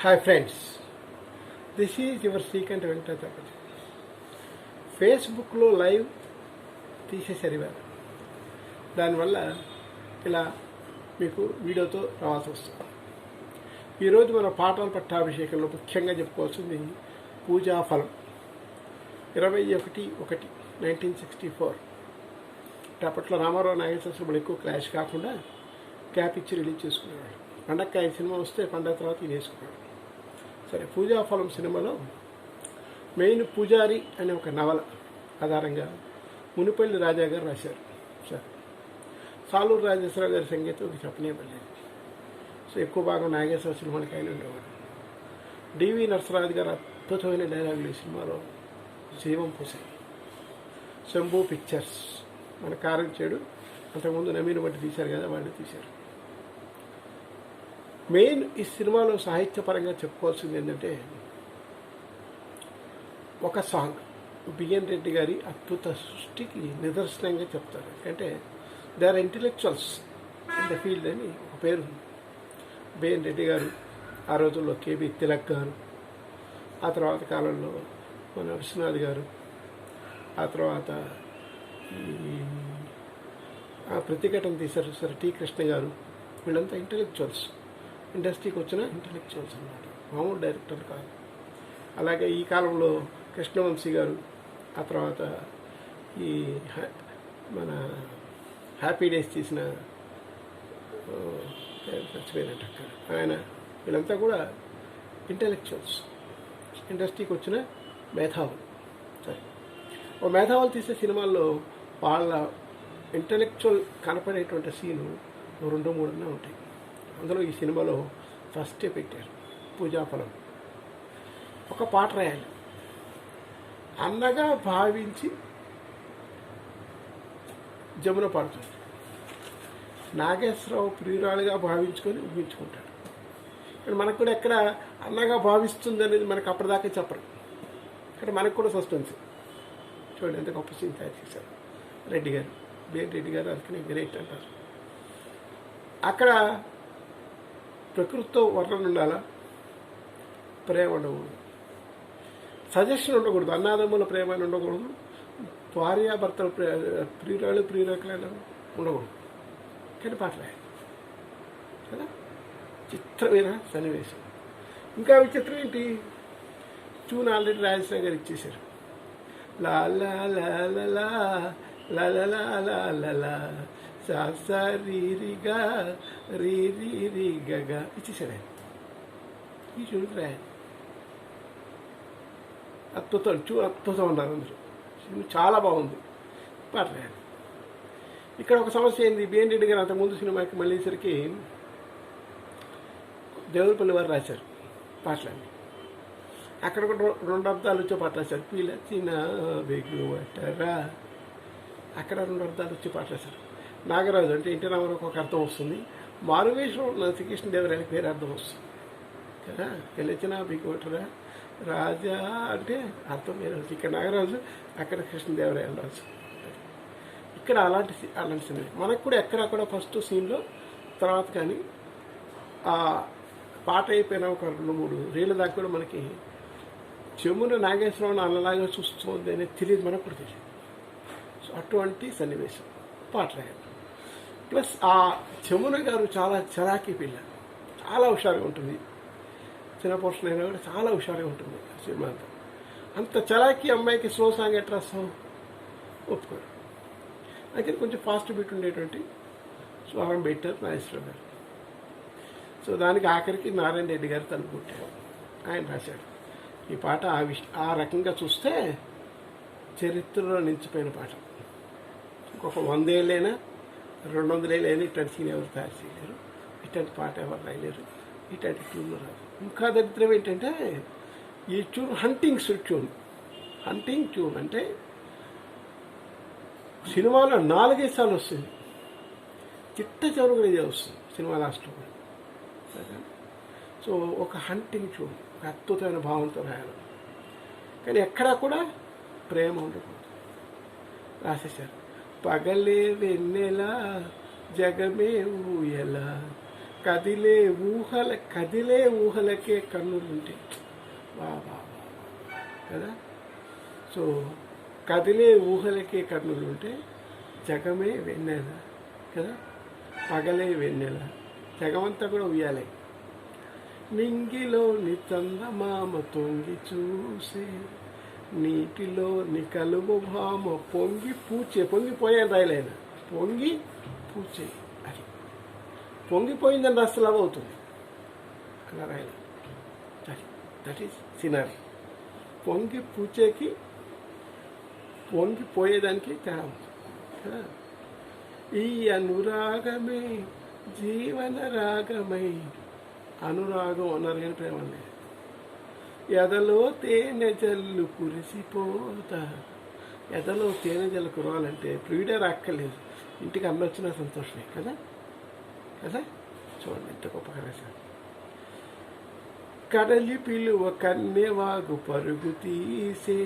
Hi friends, this is your Srikantha Venkatachalapathi. ఫేస్బుక్లో live తీసేశారు ఇవాళ. దానివల్ల ఇలా మీకు వీడియోతో రావాల్సి వస్తుంది. ఈరోజు మన పాఠాల పట్టాభిషేకంలో ముఖ్యంగా చెప్పుకోవాల్సింది పూజాఫలం. 21/1/1964 అప్పట్లో రామారావు నాగేశ్వరరావు ఎక్కువ క్లాష్ కాకుండా గ్యాప్ ఇచ్చి రిలీజ్ చేసుకునేవాడు. పండగకి ఆయన సినిమా వస్తే పండగ తర్వాత ఈయన వేసుకున్నాడు. సరే, పూజాఫలం సినిమాలో మెయిన్ పూజారి అనే ఒక నవల ఆధారంగా మునిపల్లి రాజా గారు రాశారు. సరే, సాలూరు రాజేశ్వరరావు గారి సంగీతం చెప్పనే పడలేదు. సో ఎక్కువ భాగం నాగేశ్వర సినిమాలకి ఆయన ఉండేవాడు. డివి నరసరాజు గారు అద్భుతమైన డైలాగులు ఈ సినిమాలో జీవం పోసాయి. శంభూ పిక్చర్స్ మన కారం చేడు అంతకుముందు నవీన్ బట్టి తీశారు కదా, వాళ్ళు తీశారు. మెయిన్ ఈ సినిమాలో సాహిత్యపరంగా చెప్పుకోవాల్సింది ఏంటంటే ఒక సాంగ్ బిఎన్ రెడ్డి గారి అద్భుత సృష్టికి నిదర్శనంగా చెప్తారు. ఎందుకంటే they are intellectuals in the field అని ఒక పేరు. బిఎన్ రెడ్డి గారు, ఆ రోజుల్లో కేబీ తిలక్ గారు, ఆ తర్వాత కాలంలో మన విశ్వనాథ్ గారు, ఆ తర్వాత ప్రతిఘటన తీశారు సార్ టి కృష్ణ గారు. వీళ్ళంతా ఇంటెలెక్చువల్స్, ఇండస్ట్రీకి వచ్చిన ఇంటెలెక్చువల్స్ అన్నమాట, మామూలు డైరెక్టర్ కాదు. అలాగే ఈ కాలంలో కృష్ణవంశీ గారు, ఆ తర్వాత ఈ మన హ్యాపీ డేస్ తీసిన చచ్చిపోయినట్టు ఆయన, వీళ్ళంతా కూడా ఇంటెలెక్చువల్స్, ఇండస్ట్రీకి వచ్చిన మేధావులు. సరే, ఓ మేధావులు తీసే సినిమాల్లో వాళ్ళ ఇంటెలెక్చువల్ కనపడేటువంటి సీను 2-3 ఉంటాయి. అందులో ఈ సినిమాలో ఫస్టే పెట్టారు పూజాఫలం. ఒక పాట రాయాలి, అన్నగా భావించి జమున పాడుతుంది. నాగేశ్వరరావు ప్రియురాలుగా భావించుకొని ఊహించుకుంటాడు. ఇక్కడ మనకు కూడా ఎక్కడ అన్నగా భావిస్తుంది అనేది మనకు అప్పటిదాకా చెప్పరు. ఇక్కడ మనకు కూడా సస్పెన్స్. చూడండి ఎంత గొప్ప సీన్ తయారు చేశారు రెడ్డి గారు, బిఎన్ రెడ్డి గారు. అందుకని గ్రేట్ అంటారు. అక్కడ ప్రకృతితో వర్ణన ఉండాలా, ప్రేమ ఉండకూడదు, సజెషన్ ఉండకూడదు, అన్నాదమ్ముల ప్రేమ అని ఉండకూడదు, భార్యాభర్తల ప్రియురాకులు ఉండకూడదు. కానీ పాటలే కదా, చిత్రమైన సన్నివేశం. ఇంకా విచిత్రం ఏంటి, ట్యూన్ ఆల్రెడీ రాజేశ్వర గారు ఇచ్చేశారు. లా లా లా లా లా లా లా లా లా లా సా సా రీ రి గా రీ రీ రి గగా ఇచ్చేసాడు ఆయన. ఈ ట్యూన్ రాయాలి. అద్భుతం ఉన్నారు అందరూ. చాలా బాగుంది, పాట రాయాలి. ఇక్కడ ఒక సమస్య ఏంది, బిఎన్ రెడ్డి గారు అంతకుముందు సినిమాకి మళ్ళీసరికి దేవులపల్లి వారు రాశారు పాటలన్నీ. అక్కడ కూడా 2 అర్థాలు వచ్చే పాట రాశారు. పిలచిన బెగువటరా, అక్కడ 2 అర్థాలు వచ్చే పాట రాశారు. నాగరాజు అంటే ఎన్టీ రామారావుకి ఒక అర్థం వస్తుంది, మారువేషం శ్రీకృష్ణదేవరాయలకి వేరే అర్థం వస్తుంది కదా. పిలచిన బెగువటరా రాజా అంటే అర్థం వేరే వస్తుంది. ఇక్కడ నాగరాజు, అక్కడ కృష్ణదేవరాయలు రాజు. ఇక్కడ అలాంటి సినిమా మనకు కూడా ఎక్కడ కూడా ఫస్ట్ సీన్లో తర్వాత కానీ ఆ పాట అయిపోయిన ఒక 2-3 రీళ్ళ దాకా కూడా మనకి చెమున నాగేశ్వరరావుని అల్లలాగా చూస్తుంది అనేది తెలియదు, మనకు కూడా తెలియదు. సో అటువంటి సన్నివేశం పాట రాయాలి. ప్లస్ ఆ చెమున గారు చాలా చలాకీ పిల్ల, చాలా హుషారుగా ఉంటుంది. చిన్న పోర్షన్ అయినా కూడా చాలా హుషారుగా ఉంటుంది సినిమా అంతా. అంత చలాకీ అమ్మాయికి స్లో సాంగ్ ఎట్లా రాస్తాం, ఒప్పుకోరు. అయితే కొంచెం ఫాస్ట్ బీట్ ఉండేటువంటి స్వరం పెట్టారు నాగేశ్వరరావు గారు. సో దానికి ఆఖరికి నారాయణ రెడ్డి గారు తలుపు కొట్టారు, ఆయన రాశాడు ఈ పాట. ఆ రకంగా చూస్తే చరిత్రలో నిలిచిపోయిన పాట. ఇంకొక 100 ఏళ్ళైనా 200 ఏళ్ళైనా ఇట్లాంటి సీన్ ఎవరు తయారు చేయలేరు, ఇట్లాంటి పాట ఎవరు రాయలేరు, ఇట్లాంటి ట్యూన్లు రాదు. ఇంకా దరిద్రం ఏంటంటే ఈ ట్యూన్ హంటింగ్ ట్యూన్ అంటే సినిమాలో 4-5 సార్లు వస్తుంది, చిట్ట చివరి కూడా ఇదే వస్తుంది సినిమా లాస్ట్లో కూడా. సో ఒక హంటింగ్ ట్యూన్, ఒక అద్భుతమైన భావంతో రాయాలి. కానీ ఎక్కడా కూడా ప్రేమ ఉండకూడదు. రాసేశారు. పగలే వెన్నెల జగమే ఊయల కదిలే ఊహలకే కన్నులుంటే వా వా వా కదా. సో కదిలే ఊహలకే కన్నులుంటే జగమే వెన్నెల కదా, పగలే వెన్నెల, జగమంతా కూడా ఉయ్యాలే. నింగిలోని చందమామ తొంగి చూసే, నీటిలోని కలువ భామ పొంగిపోయాను రాయలేను, పొంగి పూచే. అది పొంగిపోయిందని రాస్తే లాభ అవుతుంది, అలా రాయలేదు. That is scenario. పొంగి పూచేకి పొంగిపోయేదానికి తేడా ఉంటుంది కదా. ఈ అనురాగమే జీవన రాగమై, అనురాగం అన్నారు కానీ ప్రేమ లేదు. ఎదలో తేనె జల్లు కురిసిపోతా, ఎదలో తేనె జల్లు కురవాలంటే ప్రియుడే రాక్కర్లేదు, ఇంటికి అన్న వచ్చినా సంతోషమే కదా కదా. చూడండి ఎంత గొప్ప కరేసారు. కడలి పిలువ కన్నెవాగు పరుగు తీసే,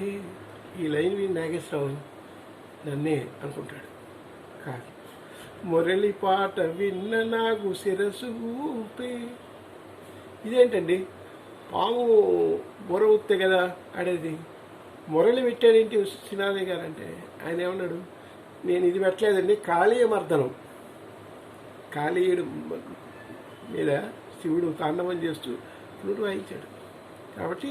ఈ లైన్ విని నాగేశ్వరరావు నన్నే అనుకుంటాడు, కాదు. మురళి పాట విన్న నాగు శిరసు ఊపే. ఇదేంటండి, పాము బుర్ర ఊపితే కదా ఆడేది, మురళి పెట్టాడేంటి సినారి గారు అంటే, ఆయన ఏమన్నాడు, నేను ఇది పెట్టలేదండి, కాళీయమర్దనం, కాళీయుడు మీద శివుడు తాండవం చేస్తూ ఫ్లూట్ వాయించాడు కాబట్టి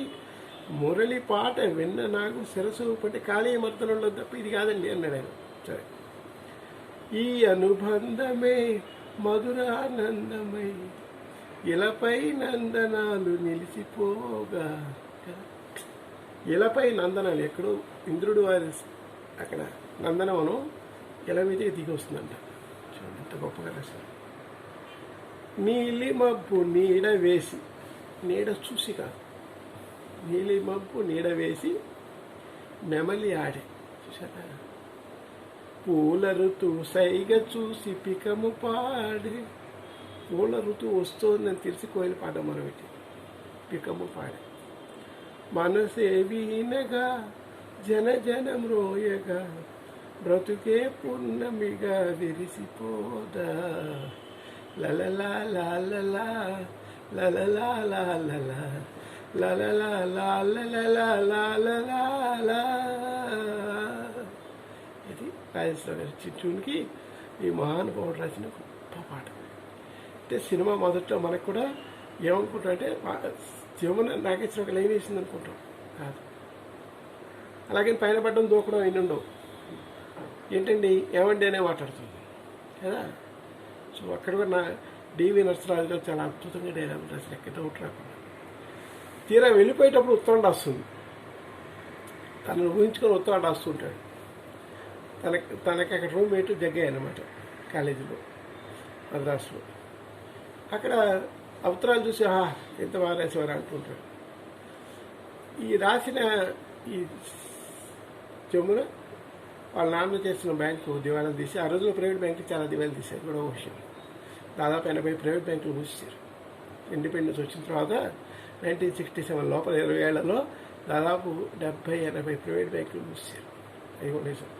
మురళి పాట విన్న నాకు శిరసు ఊపంటే కాళీయమర్దనంలో తప్ప ఇది కాదండి అన్నాడు ఆయన. సరే, ఈ అనుబంధమే మధురానందమై, ఇలపై నందనాలు నిలిచిపోగా. ఇలపై నందనాలు ఎక్కడో ఇంద్రుడు వారి అక్కడ నందనవనం ఇల మీదే దిగి వస్తుందంట. చూడండి ఎంత గొప్పగా రాశారు. నీలి మబ్బు నీడ వేసి, నీడ చూసి కాదు, నీలి మబ్బు నీడ వేసి నెమలి ఆడే. చూసారా, పూల ఋతువు సైగ చూసి పికము పాడే. పూల ఋతువు వస్తుందని తెలిసి కోయిలు పాట మొదలుపెట్టి పికము పాడే. మనసే వీనగా జనం రోయగా, బ్రతుకే పున్నమిగా విరిసిపోదా. లలలా లాలలా లలలా లాలలా లలలా లాలలా లాలలా. ఇది రాజేశ్వర గారి చిట్టూనికి ఈ మహానుభావుడు రాసిన గొప్ప పాట. అంటే సినిమా మొదట్లో మనకు కూడా ఏమనుకుంటామంటే జీవన నాగేశ్వర ఒక లైన్ వేసింది అనుకుంటాం, కాదు. అలాగే పైన పడ్డం దూకడం ఎన్నుండవు. ఏంటండి ఏమండి అనే మాట్లాడుతుంది కదా. సో అక్కడ కూడా నా డివి నరసరాజు గారు చాలా అద్భుతంగా డైలాగ్ రాశారు, ఎక్కడ డౌట్ రాకుండా. తీరా వెళ్ళిపోయేటప్పుడు ఉత్తరం రాస్తుంది, తనను ఊహించుకొని ఉత్తరం రాస్తుంటాడు. తనకి అక్కడ రూమ్మేట్ జగ్గాయి అన్నమాట కాలేజీలో, మద్రాసులో. అక్కడ ఉత్తరాలు చూసి ఎంత బాగా రాసేవారు అంటుంటాడు. ఈ రాసిన ఈ జమున వాళ్ళ నాన్న చేసిన బ్యాంకు దివాళా తీసి, ఆ రోజుల్లో ప్రైవేట్ బ్యాంకులు చాలా దివాళా తీశారు కూడా ఒక విషయం. దాదాపు 80 ప్రైవేట్ బ్యాంకులు మూసేశారు. ఇండిపెండెన్స్ వచ్చిన తర్వాత 1967 లోపల 20 ఏళ్లలో దాదాపు 70-80 ప్రైవేట్ బ్యాంకులు మూసేశారు. అది కూడా నిజం.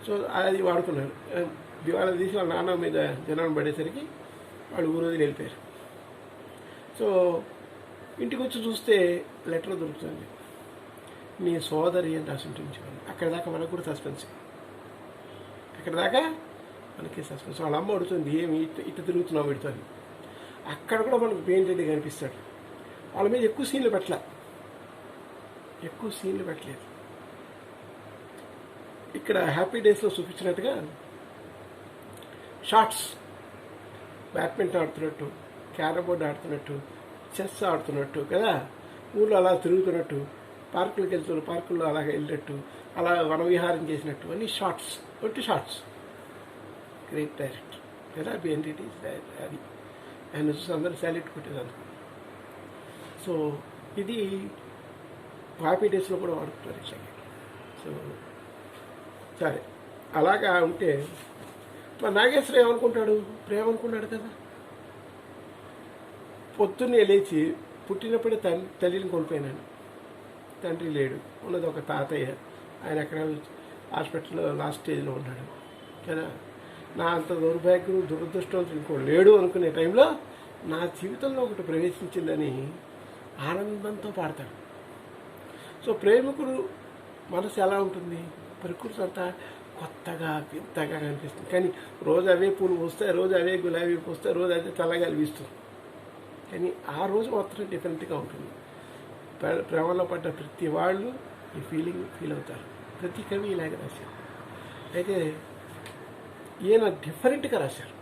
సో అది వాడుకున్నారు. దివాళా తీసి వాళ్ళ నాన్న మీద జనం పడేసరికి వాళ్ళు ఊరు వదిలి వెళ్ళిపోయారు. సో ఇంటికి వచ్చి చూస్తే లెటర్ దొరుకుతుంది, నీ సోదరి అని రాసి ఉంటుంది. అక్కడ దాకా మనకు కూడా సస్పెన్స్, అక్కడ దాకా మనకి సస్పెన్స్. వాళ్ళ అమ్మ అడుగుతుంది, ఏమి ఇటు తిరుగుతున్నావు వీడితో అని. అక్కడ కూడా మనకు పెయింట్ రెడ్డి కనిపిస్తాడు. వాళ్ళ మీద ఎక్కువ సీన్లు పెట్టలేదు. ఇక్కడ హ్యాపీ డేస్లో చూపించినట్టుగా షార్ట్స్, బ్యాడ్మింటన్ ఆడుతున్నట్టు, క్యారమ్ బోర్డు ఆడుతున్నట్టు, చెస్ ఆడుతున్నట్టు కదా, ఊళ్ళో అలా తిరుగుతున్నట్టు, పార్కులకు వెళ్తున్న పార్కుల్లో అలాగ వెళ్ళినట్టు, అలా వనవిహారం చేసినట్టు అన్ని షార్ట్స్, ఒట్టి షార్ట్స్. గ్రేట్ డైరెక్టర్ కదా బిఎన్టీటీ. అది ఆయన చూసి అందరూ సాల్యూట్ కొట్టేదాన్ని. సో ఇది హ్యాపీ డేస్లో కూడా వాడుతున్నారు ఇట్లాగే. సో సరే, అలాగా ఉంటే మా నాగేశ్వర ఏమనుకుంటాడు, ప్రేమ అనుకున్నాడు కదా. పొద్దున్నే లేచి పుట్టినప్పుడే తల్లిని కోల్పోయినాను, తండ్రి లేడు, ఉన్నది ఒక తాతయ్య. ఆయన అక్కడ హాస్పిటల్లో లాస్ట్ స్టేజ్లో ఉన్నాడు కదా. నా అంత దౌర్భాగ్యం దురదృష్టవంతుడు ఇంకోటి లేడు అనుకునే టైంలో నా జీవితంలో ఒకటి ప్రవేశించిందని ఆనందంతో పాడతాడు. సో ప్రేమికుడు మనసు ఎలా ఉంటుంది? ప్రకృతి అంతా కొత్తగా వింతగా కనిపిస్తుంది. కానీ రోజు అవే పూలు పూస్తాయి, రోజు అవే గులాబీ పూస్తాయి, రోజు అదే చల్లగా అనిపిస్తుంది. కానీ ఆ రోజు మాత్రం డిఫరెంట్గా ఉంటుంది. ప్రేమలో పడ్డ ప్రతి వాళ్ళు ఈ ఫీల్ అవుతారు. ప్రతి కవి ఇలాగే రాశారు. అయితే ఈయన డిఫరెంట్గా రాశారు.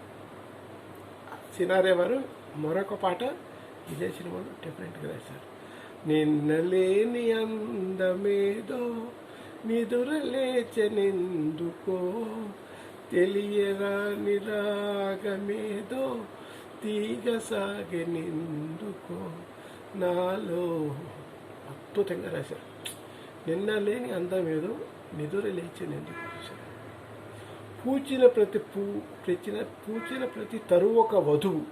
సినారే వారు మరొక పాట ఇదే సినిమాలో డిఫరెంట్గా రాశారు. నిన్నలేని అందమేదో నిదురలేచనెందుకో, తెలియరాని రాగమేదో తీగ సాగెనెందుకో నాలో. అద్భుతంగా రాశారు. నిన్న లేని అందమేదో నిదుర లేచనెందుకు. పూచిన ప్రతి పూచిన ప్రతి తరువు ఒక వధువు.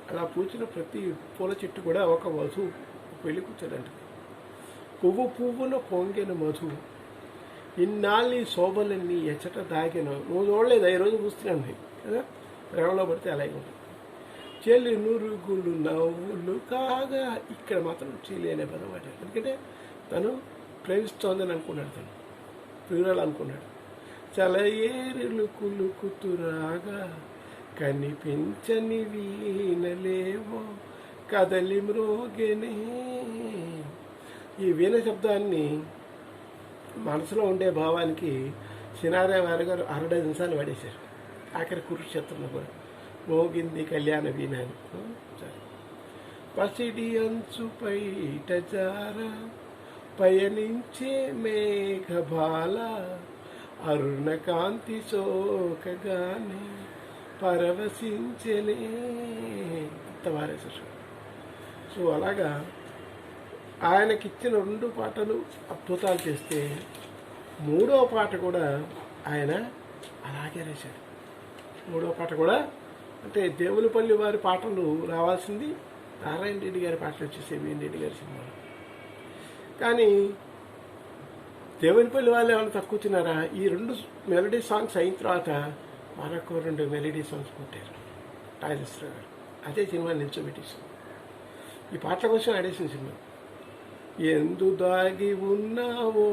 అలా పూచిన ప్రతి పూల చెట్టు కూడా ఒక వధువు, పెళ్లి కూర్చోదండి. పువ్వున పొంగిన మధువు, ఇన్నాళ్ళని శోభలన్నీ ఎచ్చట దాగిన. నువ్వు చూడలేదు, ఈరోజు పూస్తున్నాను కదా. ప్రేమలో పడితే అలాగే ఉంటుంది. చెల్లి నురుగులు నవ్వులు కాగా, ఇక్కడ మాత్రం చెల్లి అనే పదం వాడారు. ఎందుకంటే తను ప్రేమిస్తోందని అనుకున్నాడు, తను ప్రియురాలు అనుకున్నాడు. చలయేరులు కులుకుతురాగా కనిపించని వీణలేవో కదలి మ్రోగెనే. ఈ వీణ శబ్దాన్ని మనసులో ఉండే భావానికి సినారే వారి గారు 60 నిమిషాలు వాడేశారు. ఆఖరి కురుక్షేత్రంలో కూడా మోగింది కళ్యాణ వీణ అని. పసిడి అంచు పైట జార పయనించే మేఘబాల, అరుణ కాంతి సోకగానే పరవశించలే. అంత వారేశారు. సో అలాగా ఆయనకిచ్చిన 2 పాటలు అద్భుతాలు చేస్తే, 3వ పాట కూడా ఆయన అలాగే రాశాడు. 3వ పాట కూడా అంటే దేవులపల్లి వారి పాటలు రావాల్సింది నారాయణ రెడ్డి గారి పాటలు వచ్చేసి వేణు రెడ్డి గారి సినిమాలు. కానీ దేవులపల్లి వాళ్ళు ఏమైనా తక్కువ తిన్నారా? ఈ 2 మెలడీ సాంగ్స్ అయిన తర్వాత మరొక 2 మెలడీ సాంగ్స్ కొట్టారు రాజేశ్వర గారు. అదే సినిమా నిల్చోబెట్టేసాం. ఈ పాటల కోసం ఆడేసిన సినిమా. ఎందు దాగి ఉన్నావో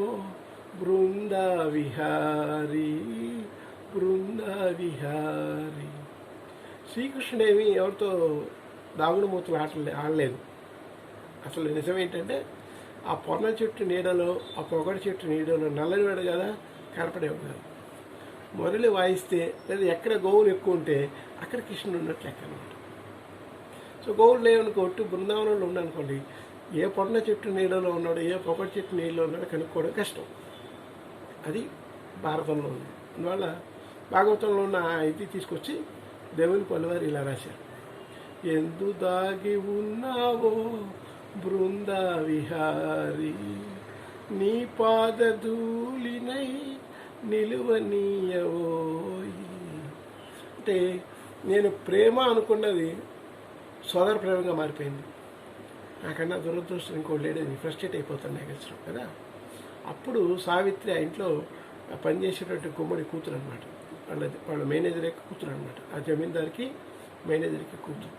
బృందా విహారీ, బృందా విహారీ. శ్రీకృష్ణుడేమి ఎవరితో దాగుడు మూతలు ఆడలేదు. అసలు నిజం ఏంటంటే ఆ పొన్న చెట్టు నీడలో, ఆ పొగడి చెట్టు నీడలో నల్లనివాడు కదా, కనపడేవాడు కాదు. మురళి వాయిస్తే లేదా ఎక్కడ గోవులు ఎక్కువ ఉంటే అక్కడ కృష్ణుడు ఉన్నట్టు లెక్క అనమాట. సో గోవులు లేవనుకోట్టు బృందావనంలో ఉండనుకోండి, ఏ పొన్న చెట్టు నీడలో ఉన్నాడు, ఏ పొగడి చెట్టు నీళ్ళలో ఉన్నాడో కనుక్కోవడం కష్టం. అది భారతంలో ఉంది. అందువల్ల భాగవతంలో ఉన్న ఇది తీసుకొచ్చి దేవులపల్లి వారు ఇలా రాశారు. ఎందు దాగి ఉన్నావో బృందా విహారీ, నీ పాదధూళినై నిలువనీయవోయి. అంటే నేను ప్రేమ అనుకున్నది సోదర ప్రేమగా మారిపోయింది. నాకన్నా దురదృష్టం ఇంకోటి లేడని ఫ్రస్ట్రేట్ అయిపోతాను నాగేశ్వరం కదా. అప్పుడు సావిత్రి ఆ ఇంట్లో పనిచేసేటటువంటి గుమ్మడి కూతురు అనమాట. వాళ్ళ మేనేజర్ యొక్క కూతురు అనమాట. ఆ జమీందారికి మేనేజర్కి కూతురు.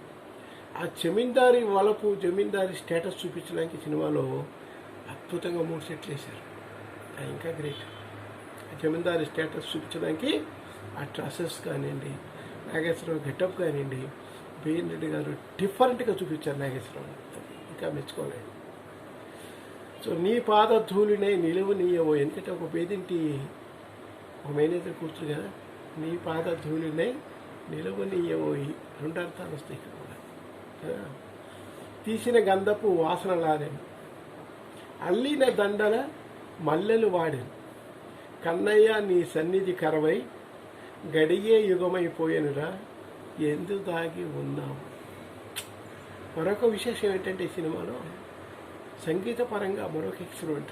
ఆ జమీందారి వలపు, జమీందారి స్టేటస్ చూపించడానికి సినిమాలో అద్భుతంగా 3 సెట్లు వేశారు. అది ఇంకా గ్రేట్. ఆ జమీందారి స్టేటస్ చూపించడానికి ఆ డ్రెస్సెస్ కానివ్వండి, నాగేశ్వరరావు గెటప్ కానివ్వండి, వేణు రెడ్డి గారు డిఫరెంట్గా చూపించారు నాగేశ్వరరావు. ఇంకా మెచ్చుకోలేదు. సో నీ పాద ధూళినే నిలువనీయవో. ఎందుకంటే ఒక పేదింటి ఒక మేనేజర్ కూతురు కదా, నీ పాద ధూళినే నిలువనీయవోయి. 2 అర్థాలు వస్తాయి ఇక్కడ కూడా. తీసిన గంధపు వాసనలాడేను, అల్లిన దండల మల్లెలు వాడేను, కన్నయ్య నీ సన్నిధి కరవై గడియే యుగమైపోయానురా, ఎందు దాగి ఉన్నావు. మరొక విశేషం ఏంటంటే ఈ సినిమాలో సంగీత పరంగా మరొక ఎక్స్పెరిమెంట్.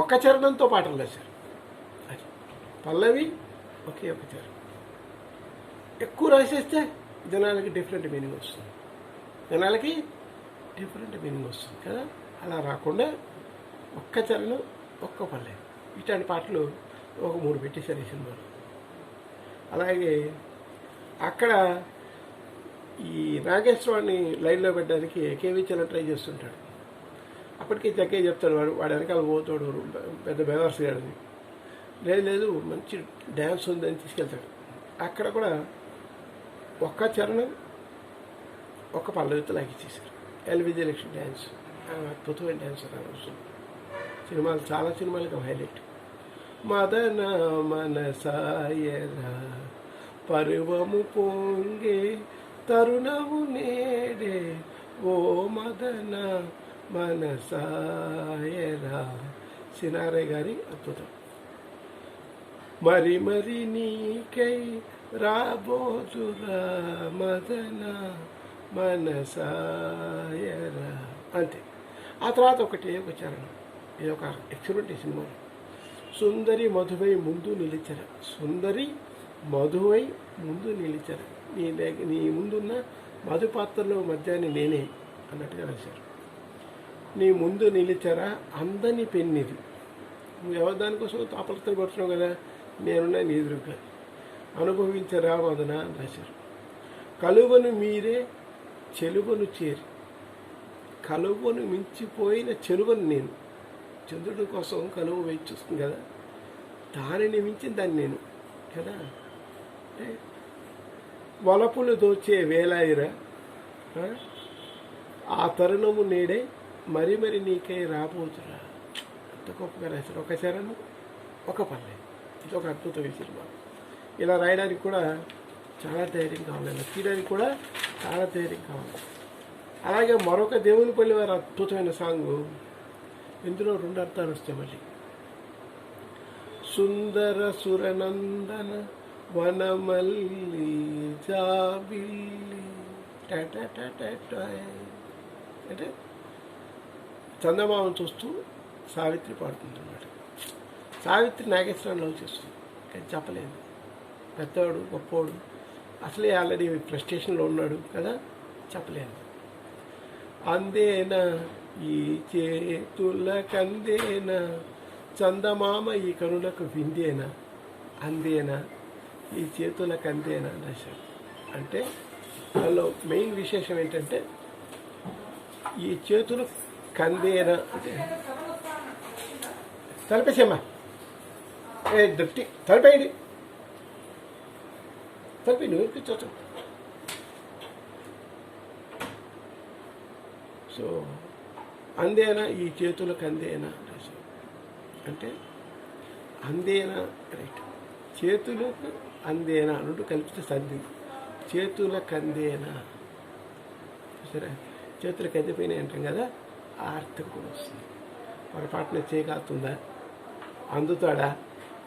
ఒక చరణంతో పాటలు రాశారు. అది పల్లవి ఒకే ఒక చరణం. ఎక్కువ రాసేస్తే జనాలకి డిఫరెంట్ మీనింగ్ వస్తుంది, కదా. అలా రాకుండా ఒక్క చరణం ఒక్క పల్లవి. ఇట్లాంటి పాటలు ఒక 3 పెట్టేశారు ఈ సినిమాలో. అలాగే అక్కడ ఈ నాగేశ్వరరావుని లైన్లో పెట్టడానికి కేవీ చలం ట్రై చేస్తుంటాడు. అప్పటికే జగ్గయ్య చెప్తాడు, వాడు వెనకాల పోతాడు, పెద్ద బెవర్స్ గాడని. లేదు మంచి డ్యాన్స్ ఉందని తీసుకెళ్తాడు. అక్కడ కూడా ఒక్క చరణం ఒక పల్లవితో లాగిచ్చేశారు. విజయలక్ష్మి డ్యాన్స్ అద్భుతమైన డ్యాన్స్ ఆ రోజు. చాలా సినిమాలకు హైలైట్. మదన మనసాయరా పర్వము పొంగే తరుణము నేడే ఓ మదన మనసాయరా, సినారే గారి అద్భుతం. మరి నీకై రాబోతురా మదన మనసాయరా, అంతే. ఆ తర్వాత ఒక చరణం, ఇది ఒక ఎక్స్పెరిమెంట్ సినిమా. సుందరి మధువై ముందు నిలిచరా, సుందరి మధువై ముందు నిలిచరా, నీ ముందున్న మధు పాత్రలో మధ్యాన్ని నేనే అన్నట్టుగా రాశారు. నీ ముందు నిలిచరా అందని పెన్నిది, నువ్వు ఎవరి దానికోసం తాపలతో పడుతున్నావు కదా, నేనున్నా నీ ఎదురుగా అనుభవించరా మదన అని రాశారు. కలువను మీరే చెలువను చేరి, కలువను మించిపోయిన చెలువను నేను, చంద్రుడి కోసం కలువ వేచి చూస్తుంది కదా, దానిని మించిన దాన్ని నేను కదా. వలపులు దోచే వేలాయిరా, ఆ తరుణము నేడే మరి నీకై రాబోతురా, అంత గొప్పగా రాశారు. ఒక చరణం ఒక పల్లె, ఇది ఒక అద్భుతమైన సినిమా. ఇలా రాయడానికి కూడా చాలా ధైర్యం కావాలి, ఇలా తీయడానికి కూడా చాలా ధైర్యం కావాలి. అలాగే మరొక దేవునిపల్లి వారి అద్భుతమైన సాంగ్, ఇందులో 2 అర్థాలు వస్తాయి మళ్ళీ. సుందర సురనందన వనమల్లి జాబిల్లి అంటే చందమామను చూస్తూ సావిత్రి పాడుతుంది అన్నమాట. సావిత్రి నాగేశ్వరరావు లవ్ చేస్తుంది, కానీ చెప్పలేదు. పెద్దవాడు గొప్పవాడు, అసలే ఆల్రెడీ ఫ్రస్ట్రేషన్లో ఉన్నాడు కదా, చెప్పలేదు. అందేనా ఈ చేతులకందేనా చందమామ ఈ కనులకు విందేనా, అందేనా ఈ చేతులకందేనా రాశారు. అంటే దానిలో మెయిన్ విశేషం ఏంటంటే ఈ చేతులు కందేనా అంటే, తలపేసేమ్మా, దృష్టి తలపేయండి, తలపి నువ్వు వినిపించవచ్చు. సో అందేనా ఈ చేతులకు అందేనా అంటే, అందేనా రైట్, చేతులకు అందేనా అన్నట్టు కలిపితే సంధి, చేతులకు అందేనా సరే, చేతులకు అందిపోయినాయి అంటాం కదా, ఆ అర్థం కూడా వస్తుంది. పొరపాటున చేయగలుగుతుందా, అందుతాడా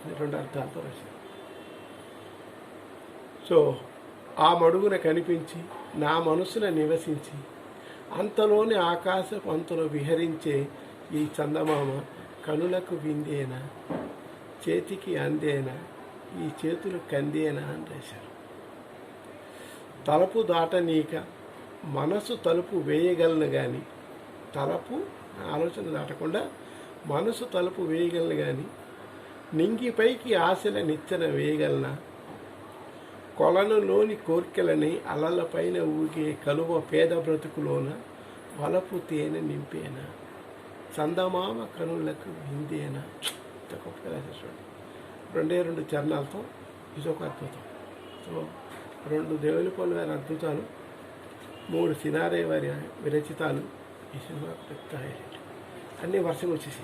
అని 2 అర్థాలతో రాశారు. సో ఆ మడుగున కనిపించి నా మనసున నివసించి అంతలోని ఆకాశపు అంతలో విహరించే ఈ చందమామ కనులకు విందేనా, చేతికి అందేనా, ఈ చేతులు కందేనా అని రాశారు. తలుపు దాటనీక మనసు తలుపు వేయగలను కానీ, తలుపు ఆలోచన దాటకుండా మనసు తలుపు వేయగలను కానీ, నింగిపైకి ఆశల నిచ్చెన వేయగలనా, కొలనులోని కోర్కెలని అలలపైన ఊగే కలువ పేద బ్రతుకులోన వలపు తేనె నింపేనా, చందమామ కనులకు విందేనా. ఇంత గొప్పగా రాసేసాడు. 2 చరణాలతో ఇదొక అద్భుతం. సో 2 దేవులపల్లి వారి అద్భుతాలు, 3 సినారే వారి విరచితాలు ఈ సినిమా పెద్ద హైలైట్. అన్నీ వరుసగా వచ్చేసి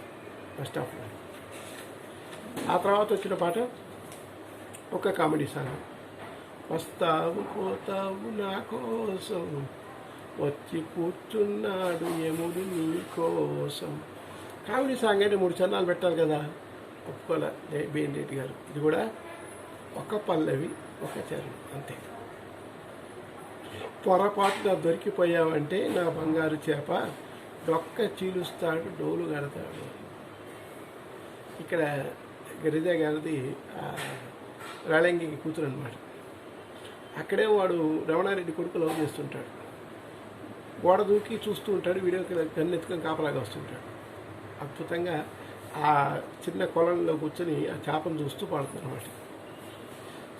ఫస్ట్ హాఫ్లో. ఆ తర్వాత వచ్చిన పాట ఒక కామెడీ సాంగ్, వస్తావు పోతావు నా కోసం వచ్చి కూర్చున్నాడు యముడు నీ కోసం. కామెడీ సాంగ్ అంటే 3 చరణాలు పెట్టాలి కదా, ఒప్పుకోలే బిఎన్ రెడ్డి గారు. ఇది కూడా ఒక పల్లవి ఒక చరణం అంతే. పొరపాటుగా దొరికిపోయావంటే నా బంగారు చేప డొక్క చీలుస్తాడు డోలు కడతాడు. ఇక్కడ గిరిజ గారిది రాళంగి కూతురు అనమాట. అక్కడే వాడు రమణారెడ్డి కొడుకు లవ్ చేస్తుంటాడు. గోడ దూకి చూస్తూ ఉంటాడు, వీడియోకి గన్నెత్తుకొని కాపలాగా వస్తుంటాడు. అద్భుతంగా ఆ చిన్న కొలంలో కూర్చొని ఆ చేపను చూస్తూ పాడుతారు అన్నమాట.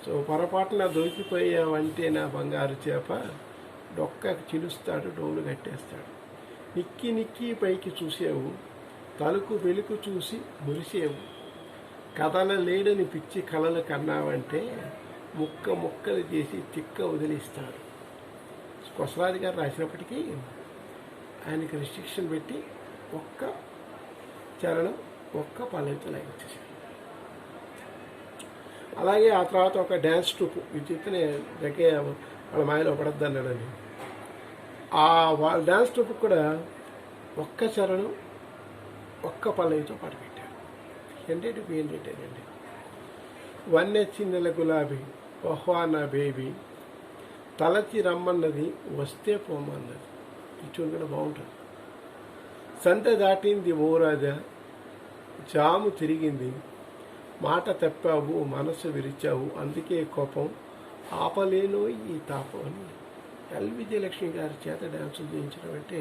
సో పొరపాటున దొరికిపోయావంటే నా బంగారు చేప, డొక్క చిలుస్తాడు డోలు కట్టేస్తాడు. నిక్కి నిక్కి పైకి చూసేవు, తలుకు వెలుకు చూసి మురిసేవు, కదలలేడని పిచ్చి కలలు కన్నావంటే ముక్క ముక్కలు చేసి తిక్క వదిలిస్తాడు. కొసరాజు గారు రాసినప్పటికీ ఆయనకి రిస్ట్రిక్షన్ పెట్టి ఒక్క చరణం ఒక్క పల్లెతో లాగించేశారు. అలాగే ఆ తర్వాత ఒక డ్యాన్స్ ట్రూప్ ఇది చెప్తే దగ్గర వాళ్ళ మాయలో పడద్దు అన్నాడండి. ఆ వాళ్ళ డ్యాన్స్ ట్రూప్ కూడా ఒక్క చరణం ఒక్క పల్లవితో పాటు పెట్టారు. ఏంటంటే ఏం పెట్టారండి, వన్నె చిన్నెల గులాబీ వహ్వానా బేబీ, తలచి రమ్మన్నది వస్తే పోమన్నది. ఈ ట్యూన్ కూడా బాగుంటుంది. సంత దాటింది ఓ రాజా, జాము తిరిగింది, మాట తప్పావు మనసు విరిచావు, అందుకే కోపం ఆపలేను ఈ తాపం అని ఎల్ విజయలక్ష్మి గారి చేత డ్యాన్సులు చేయించడం అంటే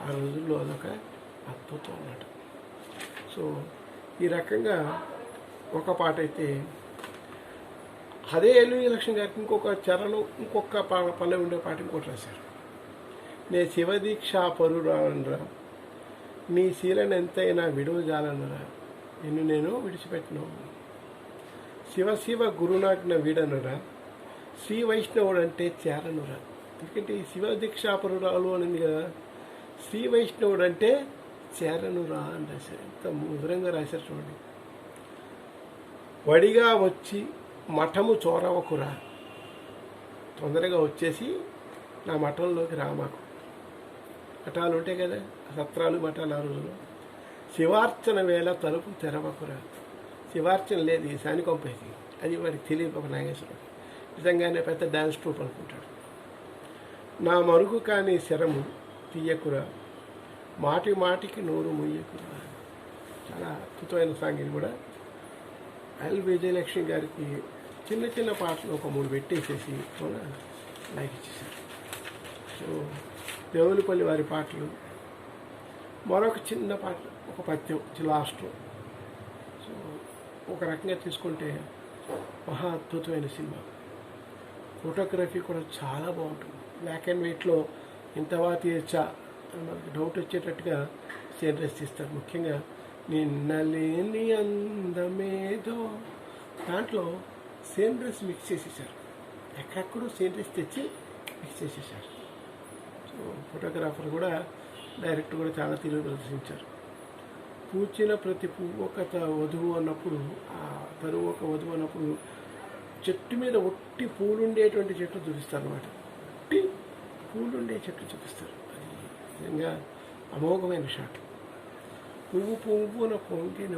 ఆ రోజుల్లో అదొక అద్భుతం అన్నమాట. సో ఈ రకంగా ఒక పాట అయితే, అదే ఎల్ విజయలక్ష్మి గారికి ఇంకొక చరణం ఇంకొక పల్లె ఉండే పాట ఇంకోటి రాశారు. నే శివదీక్ష పరురానరా, నీ శీలను ఎంతైనా విడువజాలనరా, నిన్ను నేను విడిచిపెట్టినావు, శివ శివ గురునాజ్ఞ వీడనురా, శ్రీ వైష్ణవుడు అంటే చేరనురా. ఎందుకంటే ఈ శివ దీక్షాపరురాలు అనింది కదా, శ్రీ వైష్ణవుడు అంటే చేరనురా అని రాశారు. ఎంత మధురంగా రాశారు చూడండి. వడిగా వచ్చి మఠము చోరవకురా, తొందరగా వచ్చేసి నా మఠంలోకి రా, మాకు మఠాలు ఉంటాయి కదా, సత్రాలు మఠాలు ఆ రోజుల్లో. శివార్చన వేళ తలుపు తెరవకురా, శివార్చన లేదు ఈ శాని కొంపేసి, అది వాడికి తెలియదు ఒక నాగేశ్వరం. నిజంగానే పెద్ద డ్యాన్స్ ట్రూప్ అనుకుంటాడు. నా మరుగు కానీ శరము తీయకురా, మాటి మాటికి నోరు ముయ్యకురా. చాలా అద్భుతమైన సాంగ్ ఇది కూడా. ఎల్ విజయలక్ష్మి గారికి చిన్న చిన్న పాటలు ఒక 3 పెట్టేసేసి కూడా లైక్ ఇచ్చేసారు. సో దేవులపల్లి వారి పాటలు, మరొక చిన్న పాట ఒక పద్యం లాస్ట్లో. సో ఒక రకంగా తీసుకుంటే మహా అద్భుతమైన సినిమా. ఫోటోగ్రఫీ కూడా చాలా బాగుంటుంది. బ్లాక్ అండ్ వైట్లో ఇంతవా తీయచ్చా అని మనకి డౌట్ వచ్చేటట్టుగా సీనరీస్ తీస్తారు. ముఖ్యంగా నిన్నలేని అందమేదో దాంట్లో సీనరీస్ మిక్స్ చేసేసారు. ఎక్కడెక్కడో సీనరీస్ తెచ్చి మిక్స్ చేసేసారు. సో ఫోటోగ్రాఫర్ కూడా డైరెక్టర్ కూడా చాలా తెలివి ప్రదర్శించారు. పూచిన ప్రతి పువ్వు ఒక వధువు అన్నప్పుడు, ఆ తరువు ఒక వధువు అన్నప్పుడు చెట్టు మీద ఒట్టి పూలుండేటువంటి చెట్లు చూపిస్తారు అన్నమాట. ఒట్టి పూలుండే చెట్లు చూపిస్తారు. అది నిజంగా అమోఘమైన షాట్. పువ్వు పువ్వున పొంగిన